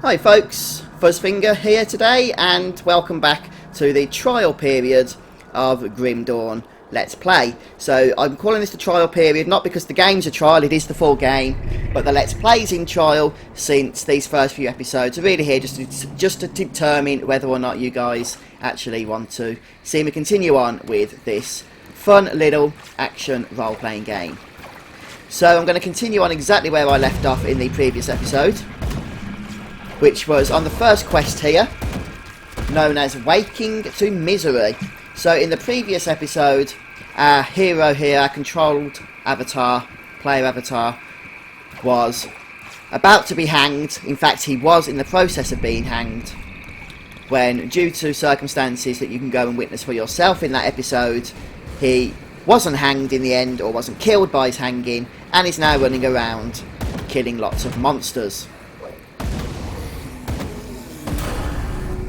Hi folks, Fuzzfinger here today, and welcome back to the trial period of Grim Dawn Let's Play. So I'm calling this the trial period not because the game's a trial, it is the full game, but the Let's Play's in trial since these first few episodes are really here just to determine whether or not you guys actually want to see me continue on with this fun little action role-playing game. So I'm going to continue on exactly where I left off in the previous episode, which was on the first quest here, known as Waking to Misery. So in the previous episode, our hero here, our controlled avatar, player avatar, was about to be hanged. In fact, he was in the process of being hanged, when, due to circumstances that you can go and witness for yourself in that episode, he wasn't hanged in the end, or wasn't killed by his hanging, and is now running around killing lots of monsters.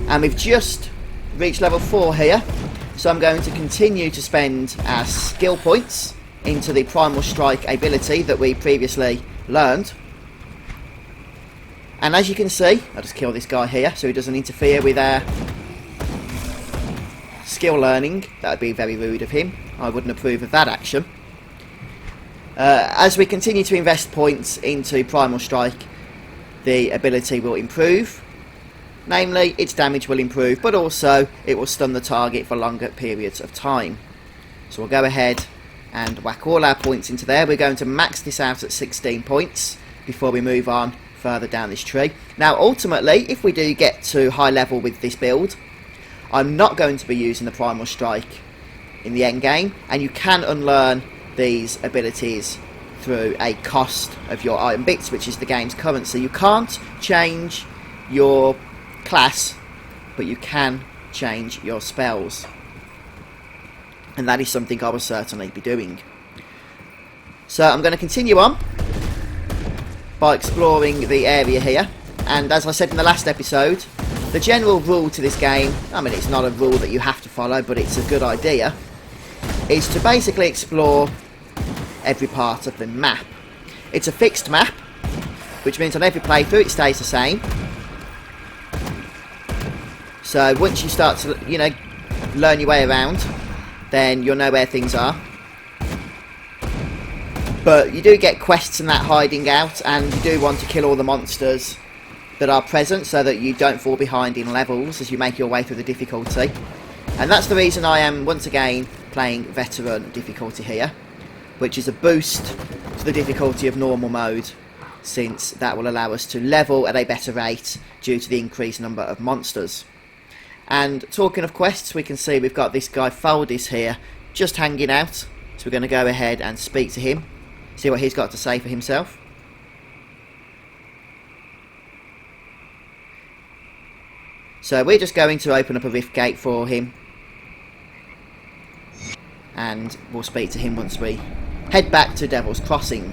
And we've just reached level 4 here, so I'm going to continue to spend our skill points into the Primal Strike ability that we previously learned. And as you can see, I'll just kill this guy here so he doesn't interfere with our skill learning. That would be very rude of him. I wouldn't approve of that action. As we continue to invest points into Primal Strike, the ability will improve. Namely, its damage will improve, but also it will stun the target for longer periods of time. So we'll go ahead and whack all our points into there. We're going to max this out at 16 points before we move on further down this tree. Now ultimately, if we do get to high level with this build, I'm not going to be using the Primal Strike in the end game, and you can unlearn these abilities through a cost of your item bits, which is the game's currency. You can't change your class, but you can change your spells, and that is something I will certainly be doing. So I'm going to continue on by exploring the area here, and as I said in the last episode, the general rule to this game, I mean it's not a rule that you have to follow, but it's a good idea, is to basically explore every part of the map. It's a fixed map, which means on every playthrough it stays the same. So once you start to, learn your way around, then you'll know where things are. But you do get quests and that hiding out, and you do want to kill all the monsters that are present so that you don't fall behind in levels as you make your way through the difficulty. And that's the reason I am once again playing Veteran difficulty here, which is a boost to the difficulty of normal mode, since that will allow us to level at a better rate due to the increased number of monsters. And talking of quests, we can see we've got this guy Foldis here just hanging out, so we're going to go ahead and speak to him, see what he's got to say for himself. So we're just going to open up a rift gate for him, and we'll speak to him once we head back to Devil's Crossing.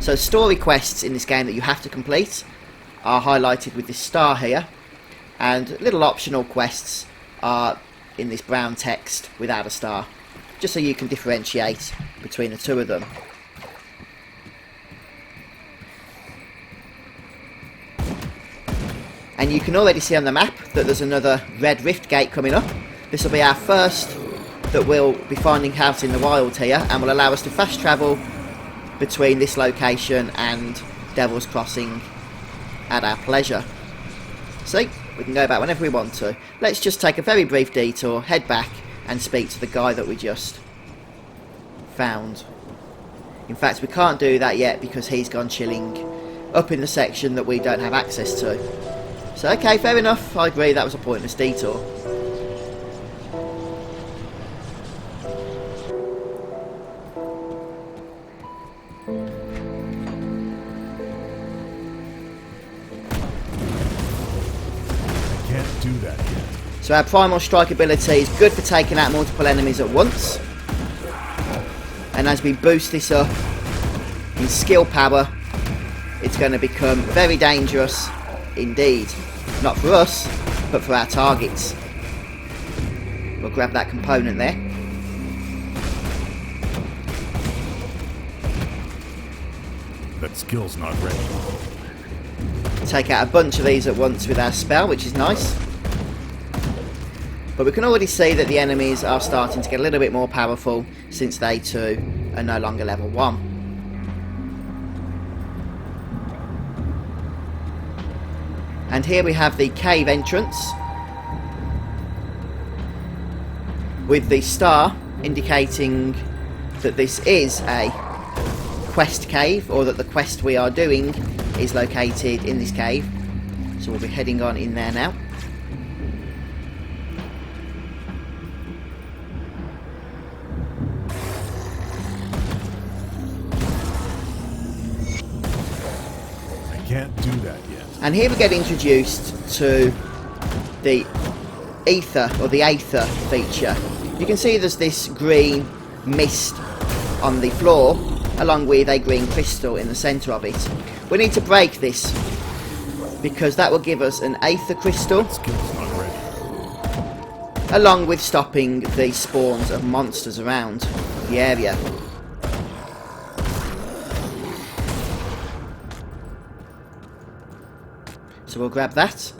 So story quests in this game that you have to complete are highlighted with this star here, and little optional quests are in this brown text without a star, just so you can differentiate between the two of them. And you can already see on the map that there's another red rift gate coming up. This will be our first that we'll be finding out in the wild here, and will allow us to fast travel between this location and Devil's Crossing at our pleasure. See? We can go back whenever we want to. Let's just take a very brief detour, head back and speak to the guy that we just found. In fact, we can't do that yet because he's gone chilling up in the section that we don't have access to. So okay, fair enough, I agree that was a pointless detour. Do that yet. So our Primal Strike ability is good for taking out multiple enemies at once, and as we boost this up in skill power, it's going to become very dangerous indeed. Not for us, but for our targets. We'll grab that component there. That skill's not ready. take out a bunch of these at once with our spell, which is nice. But we can already see that the enemies are starting to get a little bit more powerful since they too are no longer level 1. And here we have the cave entrance, with the star indicating that this is a quest cave, or that the quest we are doing is located in this cave. So we'll be heading on in there now. Can't do that yet. And here we get introduced to the ether, or the aether feature. You can see there's this green mist on the floor, along with a green crystal in the centre of it. We need to break this, because that will give us an aether crystal, along with stopping the spawns of monsters around the area. So we'll grab that.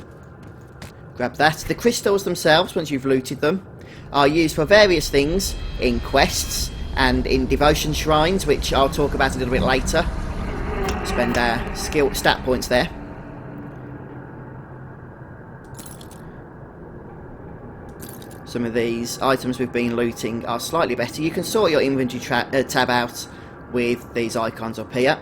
Grab that. The crystals themselves, once you've looted them, are used for various things in quests and in devotion shrines, which I'll talk about a little bit later. Spend our stat points there. Some of these items we've been looting are slightly better. You can sort your inventory tab out with these icons up here.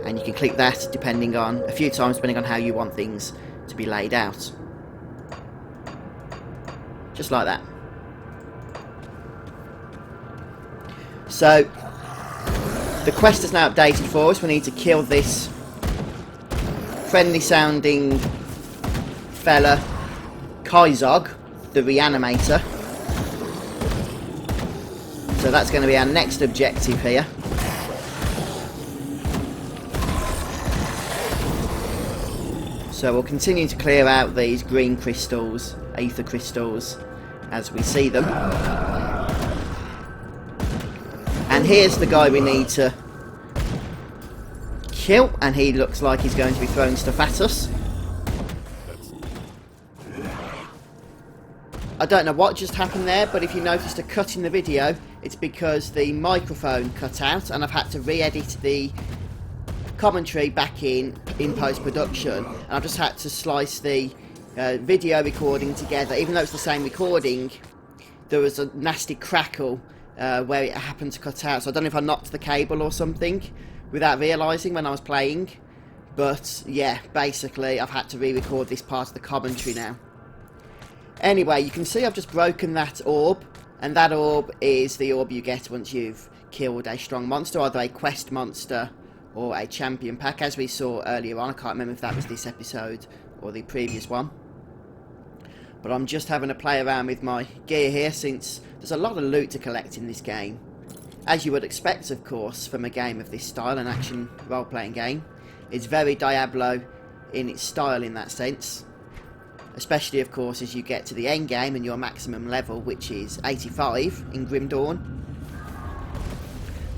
And you can click that depending on, a few times depending on how you want things to be laid out. Just like that. So, the quest is now updated for us. We need to kill this friendly sounding fella, Kaizog, the reanimator. So that's going to be our next objective here. So we'll continue to clear out these green crystals, aether crystals, as we see them. And here's the guy we need to kill, and he looks like he's going to be throwing stuff at us. I don't know what just happened there, but if you noticed a cut in the video, it's because the microphone cut out, and I've had to re-edit the commentary back in post-production, and I've just had to slice the video recording together. Even though it's the same recording, there was a nasty crackle where it happened to cut out, so I don't know if I knocked the cable or something without realising when I was playing, but yeah, basically I've had to re-record this part of the commentary now. Anyway, you can see I've just broken that orb, and that orb is the orb you get once you've killed a strong monster, either a quest monster or a champion pack, as we saw earlier on. I can't remember if that was this episode or the previous one. But I'm just having a play around with my gear here, since there's a lot of loot to collect in this game. As you would expect, of course, from a game of this style, an action role-playing game. It's very Diablo in its style in that sense. Especially, of course, as you get to the end game and your maximum level, which is 85 in Grim Dawn.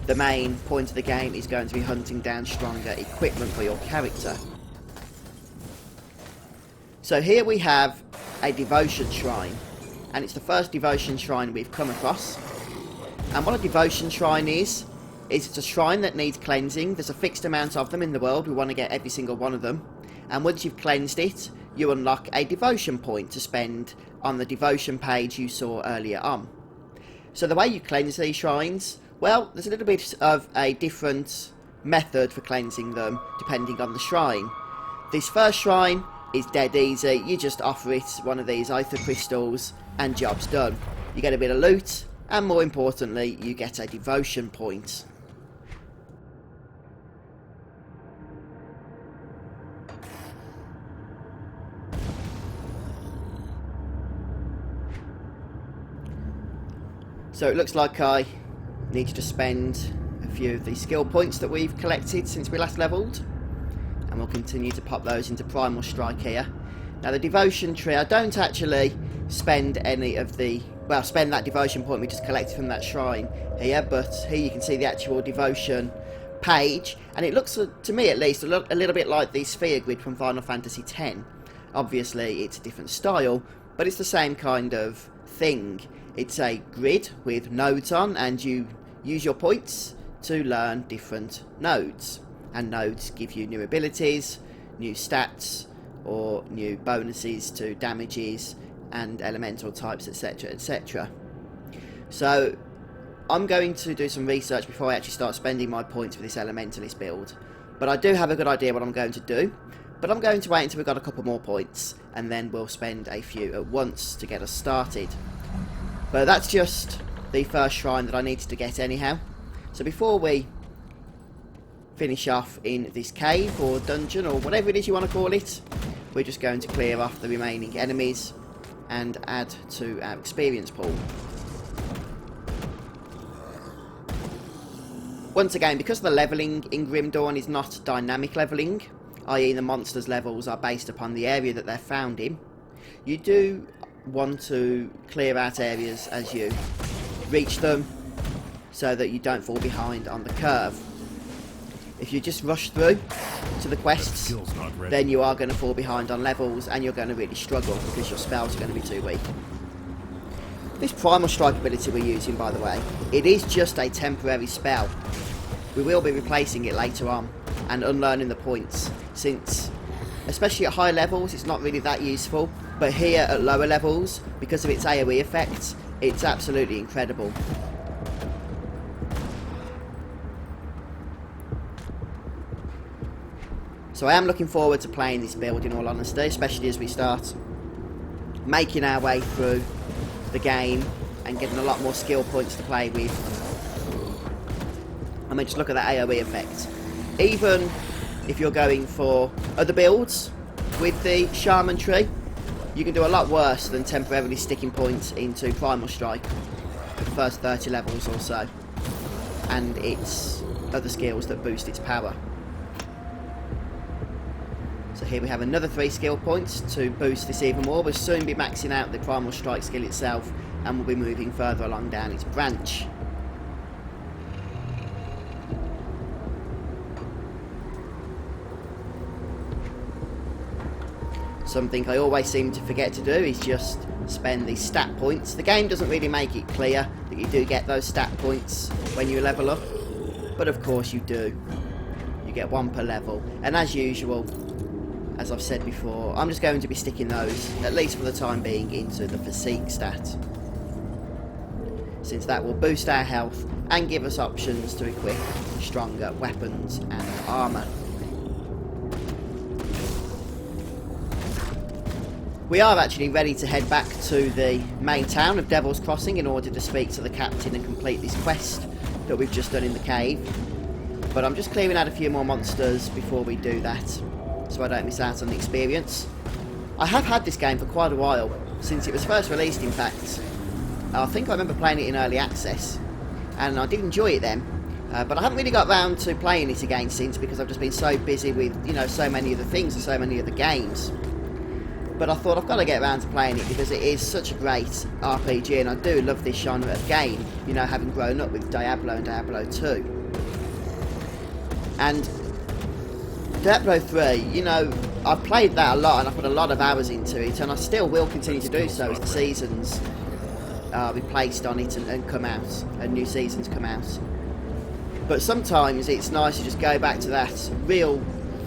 The main point of the game is going to be hunting down stronger equipment for your character. So here we have a devotion shrine, and it's the first devotion shrine we've come across. And what a devotion shrine is it's a shrine that needs cleansing. There's a fixed amount of them in the world. We want to get every single one of them. And once you've cleansed it, you unlock a devotion point to spend on the devotion page you saw earlier on. So the way you cleanse these shrines, well, there's a little bit of a different method for cleansing them depending on the shrine. This first shrine is dead easy. You just offer it one of these aether crystals and job's done. You get a bit of loot, and more importantly, you get a devotion point. So it looks like I need to spend a few of the skill points that we've collected since we last levelled, and we'll continue to pop those into Primal Strike here. Now the devotion tree, I don't actually spend any of the, well, spend that devotion point we just collected from that shrine here, but here you can see the actual devotion page, and it looks, to me at least, a little bit like the sphere grid from Final Fantasy X. Obviously it's a different style, but it's the same kind of thing. It's a grid with nodes on, and you use your points to learn different nodes, and nodes give you new abilities, new stats, or new bonuses to damages and elemental types, etc, etc. So I'm going to do some research before I actually start spending my points for this elementalist build, but I do have a good idea what I'm going to do. But I'm going to wait until we've got a couple more points, and then we'll spend a few at once to get us started. But that's just the first shrine that I needed to get anyhow. So before we finish off in this cave or dungeon or whatever it is you want to call it, we're just going to clear off the remaining enemies and add to our experience pool. Once again, because the levelling in Grim Dawn is not dynamic levelling, i.e. the monsters' levels are based upon the area that they're found in, you do want to clear out areas as you reach them so that you don't fall behind on the curve. If you just rush through to the quests, then you are going to fall behind on levels and you're going to really struggle because your spells are going to be too weak. This Primal Strike ability we're using, by the way, it is just a temporary spell. We will be replacing it later on and unlearning the points, since, especially at high levels, it's not really that useful, but here at lower levels, because of its AoE effects, it's absolutely incredible. So I am looking forward to playing this build, in all honesty, especially as we start making our way through the game and getting a lot more skill points to play with. I mean, just look at that AoE effect. Even if you're going for other builds with the Shaman tree, you can do a lot worse than temporarily sticking points into Primal Strike for the first 30 levels or so, and its other skills that boost its power. So here we have another 3 skill points to boost this even more. We'll soon be maxing out the Primal Strike skill itself, and we'll be moving further along down its branch. Something I always seem to forget to do is just spend the stat points. The game doesn't really make it clear that you do get those stat points when you level up, but of course you do. You get 1 per level, and as usual, as I've said before, I'm just going to be sticking those, at least for the time being, into the physique stat, since that will boost our health and give us options to equip stronger weapons and armour. We are actually ready to head back to the main town of Devil's Crossing in order to speak to the captain and complete this quest that we've just done in the cave. But I'm just clearing out a few more monsters before we do that, so I don't miss out on the experience. I have had this game for quite a while, since it was first released in fact. I think I remember playing it in early access, and I did enjoy it then. But I haven't really got round to playing it again since, because I've just been so busy with, you know, so many other things and so many other games. But I thought I've got to get around to playing it because it is such a great RPG, and I do love this genre of game, you know, having grown up with Diablo and Diablo 2. And Diablo 3, you know, I've played that a lot and I've put a lot of hours into it, and I still will continue to do so as the seasons be placed on it and come out, and new seasons come out. But sometimes it's nice to just go back to that real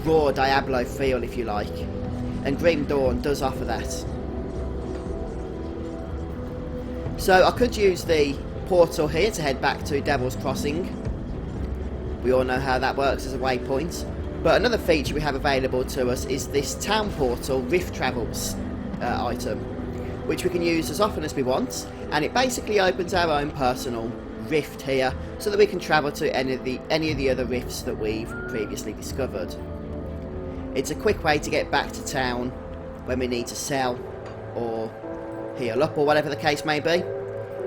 raw Diablo feel, if you like. And Grim Dawn does offer that. So I could use the portal here to head back to Devil's Crossing. We all know how that works as a waypoint. But another feature we have available to us is this town portal Rift Travels item, which we can use as often as we want, and it basically opens our own personal rift here so that we can travel to any of the other rifts that we've previously discovered. It's a quick way to get back to town when we need to sell or heal up or whatever the case may be.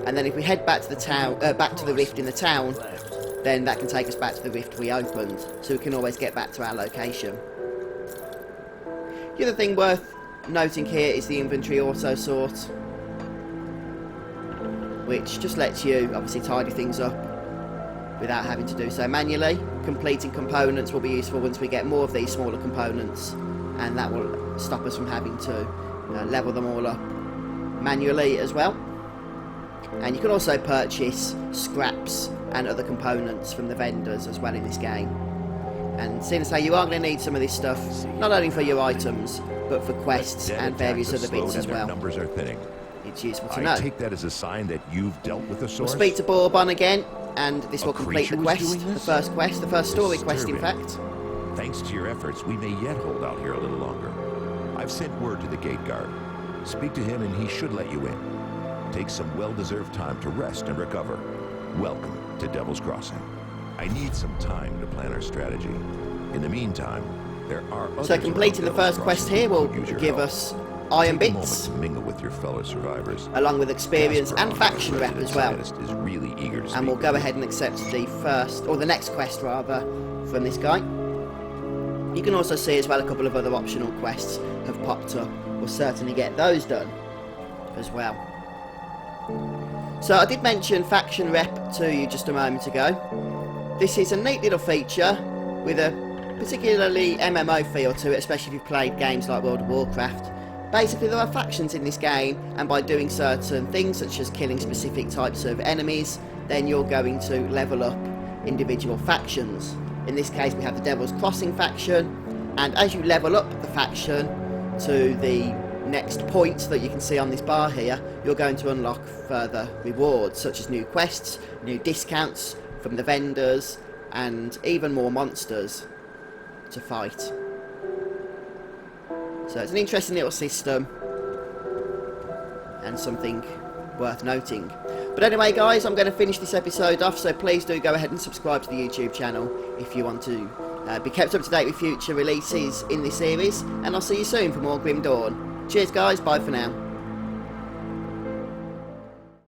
And then if we head back to the town, back to the rift in the town, then that can take us back to the rift we opened, so we can always get back to our location. The other thing worth noting here is the inventory auto sort, which just lets you obviously tidy things up without having to do so manually. completing components will be useful once we get more of these smaller components, and that will stop us from having to level them all up manually as well. And you can also purchase scraps and other components from the vendors as well in this game. And seeing as how you are going to need some of this stuff, not only for your items, but for quests and various other bits as well. Numbers are thinning. It's useful to know. I take that as a sign that you've dealt with the source. We'll speak to Bourbon again, and this will complete the quest, the first story quest in fact. Thanks to your efforts, we may yet hold out here a little longer. I've sent word to the gate guard. Speak to him and he should let you in. Take some well-deserved time to rest and recover. Welcome to Devil's Crossing. I need some time to plan our strategy. In the meantime, there are others. So completing the first quest here will give us iron bits, to mingle with your fellow survivors, along with experience and faction rep as well. Is really eager to and we'll go ahead and accept the first, or the next quest rather, from this guy. You can also see as well a couple of other optional quests have popped up. We'll certainly get those done as well. So I did mention faction rep to you just a moment ago. This is a neat little feature with a particularly MMO feel to it, especially if you've played games like World of Warcraft. Basically there are factions in this game, and by doing certain things such as killing specific types of enemies, then you're going to level up individual factions. In this case we have the Devil's Crossing faction, and as you level up the faction to the next point that you can see on this bar here, you're going to unlock further rewards such as new quests, new discounts from the vendors, and even more monsters to fight. So it's an interesting little system and something worth noting. But anyway guys, I'm going to finish this episode off, so please do go ahead and subscribe to the YouTube channel if you want to be kept up to date with future releases in this series, and I'll see you soon for more Grim Dawn. Cheers guys, bye for now.